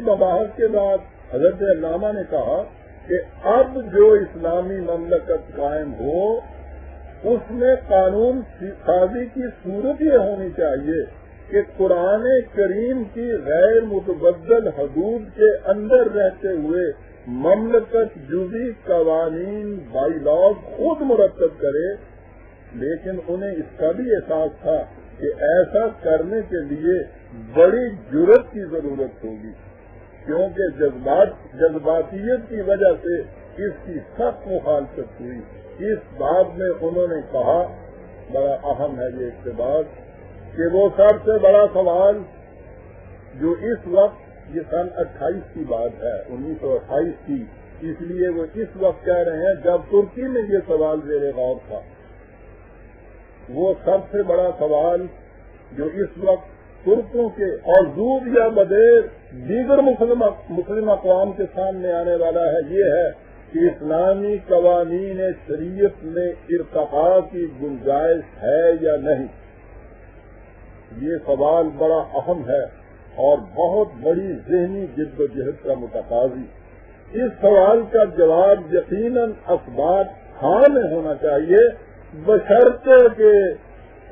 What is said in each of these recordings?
مباحث کے بعد حضرت علامہ نے کہا کہ اب جو اسلامی مملکت قائم ہو اس میں قانون سازی کی صورت یہ ہونی چاہیے کہ قرآن کریم کی غیر متبدل حدود کے اندر رہتے ہوئے مملکت جزئی قوانین بائی لاز خود مرتب کرے، لیکن انہیں اس کا بھی احساس تھا کہ ایسا کرنے کے لیے بڑی جرأت کی ضرورت ہوگی، کیونکہ جذباتیت کی وجہ سے اس کی سخت مخالفت ہوئی۔ اس بات میں انہوں نے کہا، بڑا اہم ہے یہ اقتباس، کہ وہ سب سے بڑا سوال جو اس وقت، یہ سن 28 کی بات ہے، 1928 کی، اس لیے وہ اس وقت کہہ رہے ہیں جب ترکی میں یہ سوال زیر غور تھا، وہ سب سے بڑا سوال جو اس وقت ترکوں کے اور دور یا بدیر دیگر مسلم اقوام کے سامنے آنے والا ہے، یہ ہے کہ اسلامی قوانین شریعت میں ارتقاء کی گنجائش ہے یا نہیں۔ یہ سوال بڑا اہم ہے اور بہت بڑی ذہنی جد و جہد کا متقاضی۔ اس سوال کا جواب یقیناً اسباب ہاں میں ہونا چاہیے، بشرطے کہ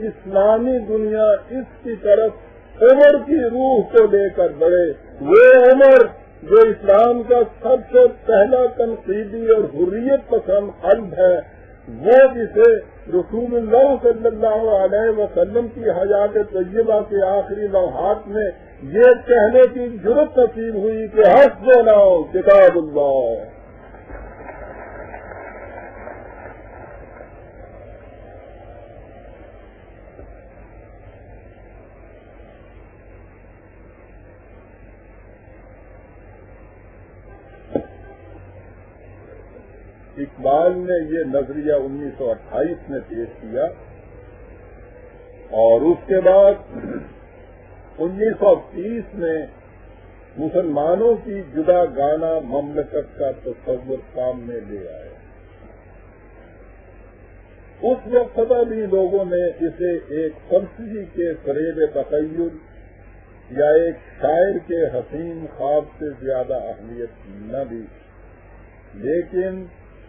اسلامی دنیا اس کی طرف عمر کی روح کو لے کر بڑھے، وہ عمر جو اسلام کا سب سے پہلا تنقیدی اور حریت پسند قلب ہے، وہ جسے رسول اللہ صلی اللہ علیہ وسلم کی حیات طیبہ کے آخری لمحات میں یہ کہنے کی جرأت نصیب ہوئی کہ حسبنا کتاب اللہ۔ اقبال نے یہ نظریہ 1928 میں پیش کیا اور اس کے بعد 1930 میں مسلمانوں کی جدا گانا مملکت کا تصور سامنے لے آئے۔ اس وقت بھی لوگوں نے اسے ایک فلسفی کے فریب تخیل یا ایک شاعر کے حسین خواب سے زیادہ اہمیت نہ دی، لیکن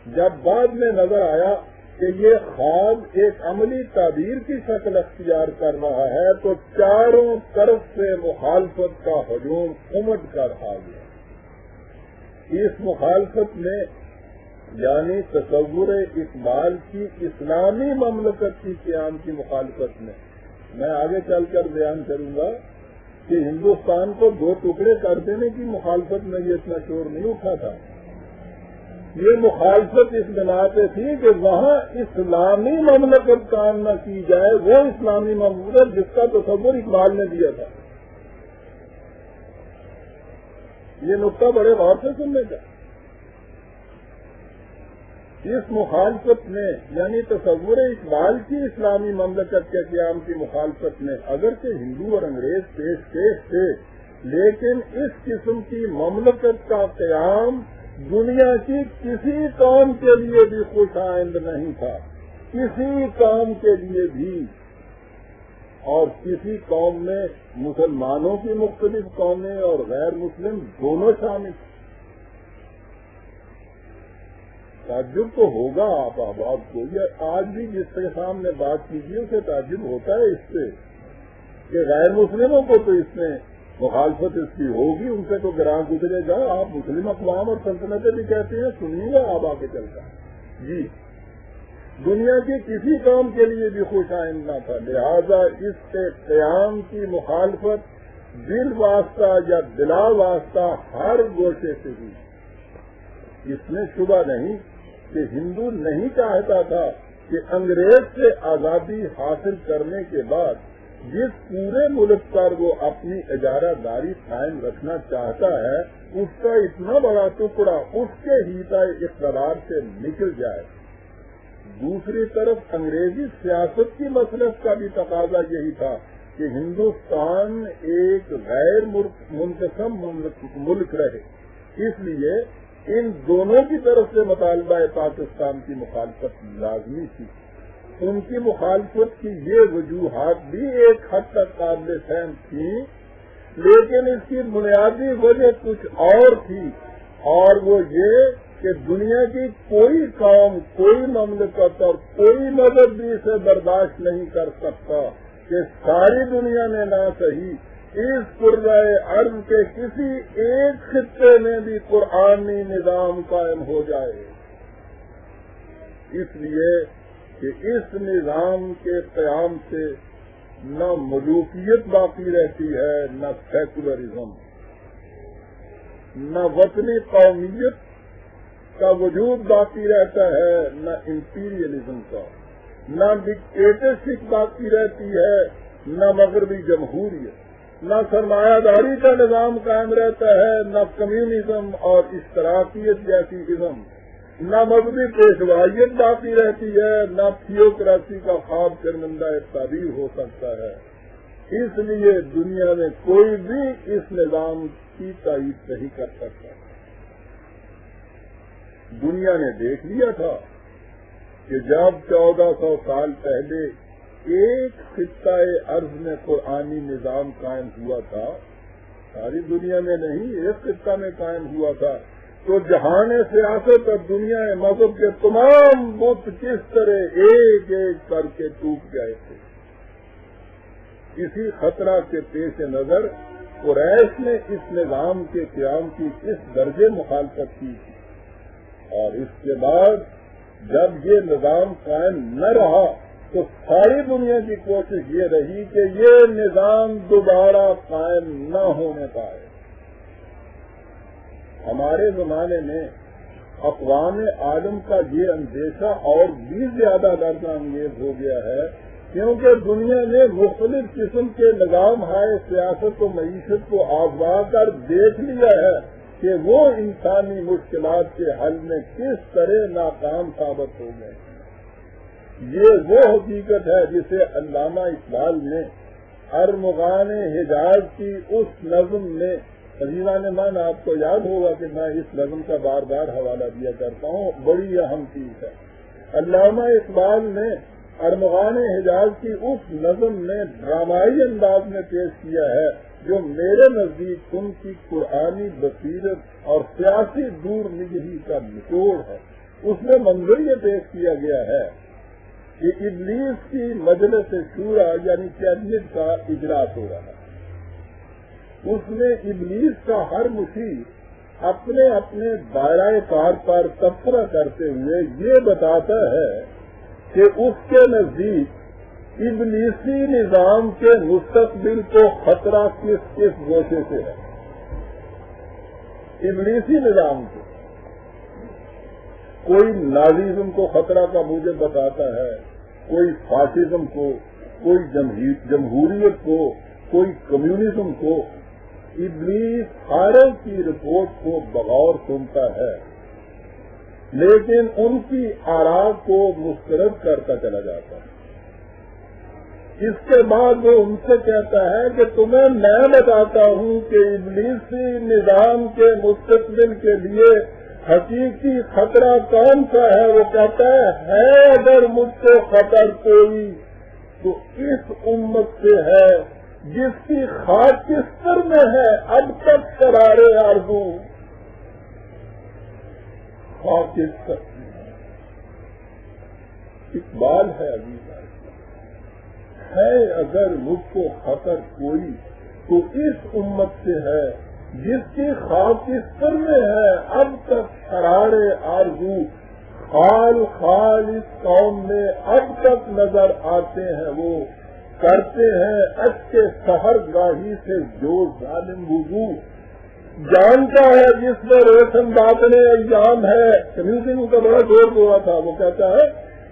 جب بعد میں نظر آیا کہ یہ خواب ایک عملی تعبیر کی شکل اختیار کر رہا ہے تو چاروں طرف سے مخالفت کا ہجوم امٹ کر آ گیا۔ اس مخالفت میں یعنی تصور اقبال کی اسلامی مملکت کی قیام کی مخالفت میں آگے چل کر بیان کروں گا کہ ہندوستان کو دو ٹکڑے کر دینے کی مخالفت میں یہ اتنا شور نہیں اٹھا تھا۔ یہ مخالفت اس بنا پہ تھی کہ وہاں اسلامی مملکت قائم نہ کی جائے، وہ اسلامی مملکت جس کا تصور اقبال نے دیا تھا۔ یہ نقطہ بڑے غور سے سننے کا۔ اس مخالفت میں یعنی تصور اقبال کی اسلامی مملکت کے قیام کی مخالفت میں اگرچہ ہندو اور انگریز پیش تھے، لیکن اس قسم کی مملکت کا قیام دنیا کی کسی قوم کے لیے بھی خوش آئند نہیں تھا، کسی قوم کے لیے بھی، اور کسی قوم میں مسلمانوں کی مختلف قومیں اور غیر مسلم دونوں شامل۔ تعجب تو ہوگا آپ کو، یہ آج بھی جس کے سامنے بات کیجیے اسے تعجب ہوتا ہے اس سے کہ غیر مسلموں کو تو اس میں مخالفت اس کی ہوگی، ان سے تو گراں گزرے گا۔ آپ مسلم اقوام اور سلطنتیں بھی کہتے ہیں، سنیے گا آپ آگے چلتا جی، دنیا کی کسی قوم کے لیے بھی خوش آئند نہ تھا، لہذا اس کے قیام کی مخالفت دل واسطہ یا بلا واسطہ ہر گوشے سے ہوئی۔ اس میں شبہ نہیں کہ ہندو نہیں چاہتا تھا کہ انگریز سے آزادی حاصل کرنے کے بعد جس پورے ملک پر وہ اپنی اجارہ داری قائم رکھنا چاہتا ہے اس کا اتنا بڑا ٹکڑا اس کے ہیتا اقتدار سے نکل جائے۔ دوسری طرف انگریزی سیاست کی مسلک کا بھی تقاضا یہی تھا کہ ہندوستان ایک غیر منقسم ملک رہے، اس لیے ان دونوں کی طرف سے مطالبہ پاکستان کی مخالفت لازمی تھی۔ ان کی مخالفت کی یہ وجوہات بھی ایک حد تک قابل فہم تھیں، لیکن اس کی بنیادی وجہ کچھ اور تھی، اور وہ یہ کہ دنیا کی کوئی قوم، کوئی مملکت اور کوئی مذہب بھی اسے برداشت نہیں کر سکتا کہ ساری دنیا میں نہ صحیح اس کرۂ ارض کے کسی ایک خطے میں بھی قرآنی نظام قائم ہو جائے، اس لیے کہ اس نظام کے قیام سے نہ ملوکیت باقی رہتی ہے، نہ سیکولرزم، نہ وطنی قومیت کا وجود باقی رہتا ہے، نہ امپیریلزم کا، نہ ڈکٹیٹرشپ باقی رہتی ہے، نہ مغربی جمہوریت، نہ سرمایہ داری کا نظام قائم رہتا ہے، نہ کمیونزم اور اشتراکیت جیسی ازم، نہ مذہبی پیشوائیت باقی رہتی ہے، نہ تھیوکریسی کا خواب شرمندہ تعبیر ہو سکتا ہے۔ اس لیے دنیا میں کوئی بھی اس نظام کی تائید نہیں کر سکتا۔ دنیا نے دیکھ لیا تھا کہ جب 1400 سال پہلے ایک خطہ ارض میں قرآنی نظام قائم ہوا تھا، ساری دنیا میں نہیں، ایک خطہ میں قائم ہوا تھا، تو جہان سیاست اور دنیا مذہب کے تمام بت کس طرح ایک ایک کر کے ٹوٹ گئے تھے۔ اسی خطرہ کے پیش نظر قریش نے اس نظام کے قیام کی کس درجے مخالفت کی تھی، اور اس کے بعد جب یہ نظام قائم نہ رہا تو ساری دنیا کی کوشش یہ رہی کہ یہ نظام دوبارہ قائم نہ ہونے پائے۔ ہمارے زمانے میں اقوام عالم کا یہ اندیشہ اور بھی زیادہ ڈرنا انگیز ہو گیا ہے، کیونکہ دنیا نے مختلف قسم کے نظام ہائے سیاست و معیشت کو آزما کر دیکھ لیا ہے کہ وہ انسانی مشکلات کے حل میں کس طرح ناکام ثابت ہو گئے۔ یہ وہ حقیقت ہے جسے علامہ اقبال نے ارمغان حجاز کی اس نظم میں، عزیزان من آپ کو یاد ہوگا کہ میں اس نظم کا بار بار حوالہ دیا کرتا ہوں، بڑی اہم چیز ہے۔ علامہ اقبال نے ارمغان حجاز کی اس نظم میں ڈرامائی انداز میں پیش کیا ہے جو میرے نزدیک ان کی قرآنی بصیرت اور سیاسی دور نگہی کا نچوڑ ہے۔ اس میں منظر یہ پیش کیا گیا ہے کہ ابلیس کی مجلس شورا یعنی کیبنٹ کا اجلاس ہو رہا ہے، اس میں ابلیس کا ہر مشیر اپنے اپنے دائرہ کار پر تبصرہ کرتے ہوئے یہ بتاتا ہے کہ اس کے نزدیک ابلیسی نظام کے مستقبل کو خطرہ کس کس گوشے سے ہے۔ ابلیسی نظام کو کوئی نازیزم کو خطرہ کا موجب بتاتا ہے، کوئی فاشزم کو، کوئی جمہوریت کو، کوئی کمیونزم کو۔ ابلیس سارے کی رپورٹ کو بغور سنتا ہے، لیکن ان کی آراء کو مسترد کرتا چلا جاتا ہے۔ اس کے بعد وہ ان سے کہتا ہے کہ تمہیں میں بتاتا ہوں کہ ابلیسی نظام کے مستقبل کے لیے حقیقی خطرہ کون سا ہے۔ وہ کہتا ہے اگر مجھ سے خطر کوئی تو اس امت سے ہے جس کی خاکستر میں ہے اب تک قرار آرزو۔ خاکستر اقبال ہے ابھی ہے، اگر مجھ کو خطر کوئی تو اس امت سے ہے جس کی خاکستر میں ہے اب تک قرار آرزو۔ خال خال اس قوم میں اب تک نظر آتے ہیں، وہ کرتے ہیں اچھے سحر گاہی سے جو ظالم وضو۔ جانتا ہے جس میں روشن باطن ایام ہے، کمیونٹی کا بڑا زور ہوا تھا، وہ کہتا ہے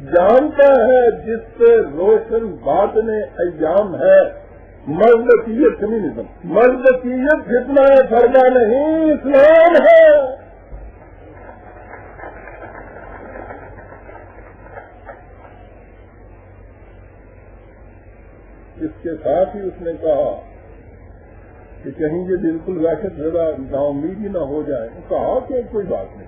جانتا ہے جس سے روشن باطن ایام ہے۔ مردکیت فیمنزم، مردکیت فتنہ فرما نہیں، اسلام ہے۔ اس کے ساتھ ہی اس نے کہا کہ کہیں یہ بالکل وحشت زدہ نا امیدی نہ ہو جائے، کہا کہ کوئی بات نہیں،